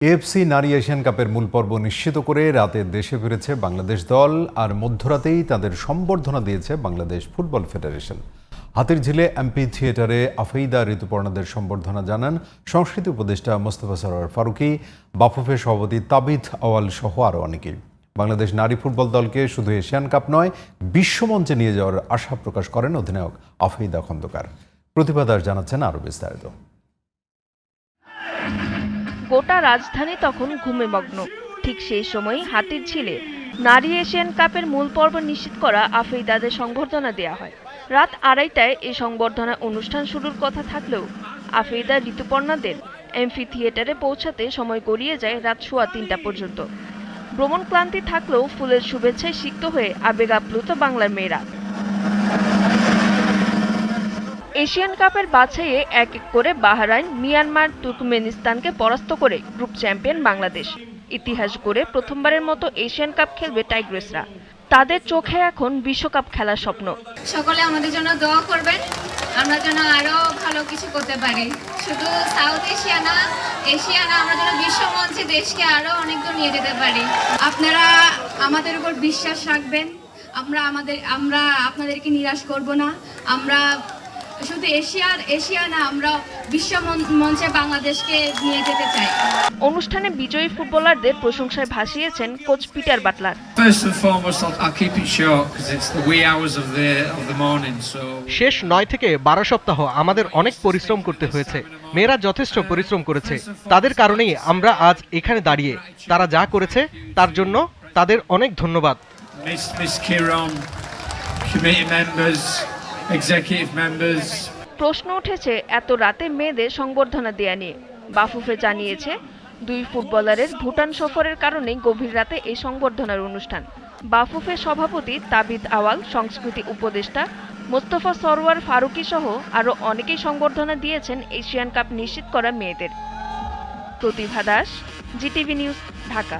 AFC নারী Asian কাপের মূল পর্ব নিশ্চিত করে রাতে দেশে ফিরেছে বাংলাদেশ দল, আর মধ্যরাতেই তাদের সম্বর্ধনা দিয়েছে বাংলাদেশ ফুটবল ফেডারেশন। হাতিরঝিলে এমপি থিয়েটারে আফেইদা ঋতুপর্ণাদের সম্বর্ধনা জানান সংস্কৃতি উপদেষ্টা মোস্তফা সরোয়ার ফারুকী, বাফুফে সভাপতি তাবিথ আওয়াল সহ আরও অনেকেই। বাংলাদেশ নারী ফুটবল দলকে শুধু এশিয়ান কাপ নয়, বিশ্বমঞ্চে নিয়ে যাওয়ার আশা প্রকাশ করেন অধিনায়ক আফেইদা খন্দকার। প্রতিভা দাস জানাচ্ছেন আরও বিস্তারিত। গোটা রাজধানী তখন ঘুমে মগ্ন। ঠিক সেই সময় হাতিরঝিলে নারী এশিয়ান কাপের মূল পর্ব নিশ্চিত করা আফেইদাদের সংবর্ধনা দেয়া হয়। রাত 2:30টায় এই সংবর্ধনা অনুষ্ঠান শুরুর কথা থাকলেও আফেইদা ঋতুপর্ণাদের এমপি থিয়েটারে পৌঁছাতে সময় গড়িয়ে যায় রাত 3:15 পর্যন্ত। ভ্রমণ ক্লান্তি থাকলেও ফুলের শুভেচ্ছায় সিক্ত হয়ে আবেগ আপ্লুত বাংলার মেয়েরা। এশিয়ান কাপের বাছাইয়ে এক এক করে বাহরাইন, মিয়ানমার, তুর্কমেনিস্তানকে পরাস্ত করে গ্রুপ চ্যাম্পিয়ন বাংলাদেশ। ইতিহাস গড়ে প্রথমবারের মতো এশিয়ান কাপ খেলবে টাইগ্রেসরা। তাদের চোখে এখন বিশ্বকাপ খেলার স্বপ্ন। সকলে আমাদের জন্য দোয়া করবেন, আমরা যেন আরো ভালো কিছু করতে পারি। শুধু সাউথ এশিয়া না, আমরা যেন বিশ্ব মঞ্চে দেশকে আরো অনেক দূর নিয়ে যেতে পারি। আপনারা আমাদের উপর বিশ্বাস রাখবেন, আমরা আপনাদেরকে নিরাশ করব না। আমরা শুধু এশিয়া না, আমরা বিশ্ব মঞ্চে বাংলাদেশকে নিয়ে যেতে চাই। অনুষ্ঠানে বিজয়ী ফুটবলারদের প্রশংসায় ভাসিয়েছেন কোচ পিটার বাটলার। শেষ 9 থেকে 12 সপ্তাহ আমাদের অনেক পরিশ্রম করতে হয়েছে। মেয়েরা যথেষ্ট পরিশ্রম করেছে, তাদের কারণেই আমরা আজ এখানে দাঁড়িয়ে। তারা যা করেছে তার জন্য তাদের অনেক ধন্যবাদ। প্রশ্ন উঠেছে এত রাতে মেয়েদের সংবর্ধনা দেয়া নিয়ে। বাফুফে জানিয়েছে, 2 ফুটবলারের ভুটান সফরের কারণেই গভীর রাতে এই সংবর্ধনার অনুষ্ঠান। বাফুফে সভাপতি তাবিথ আওয়াল, সংস্কৃতি উপদেষ্টা মোস্তফা সরোয়ার ফারুকী সহ আরও অনেকেই সংবর্ধনা দিয়েছেন এশিয়ান কাপ নিশ্চিত করা মেয়েদের। প্রতিভা দাস, জিটিভি নিউজ, ঢাকা।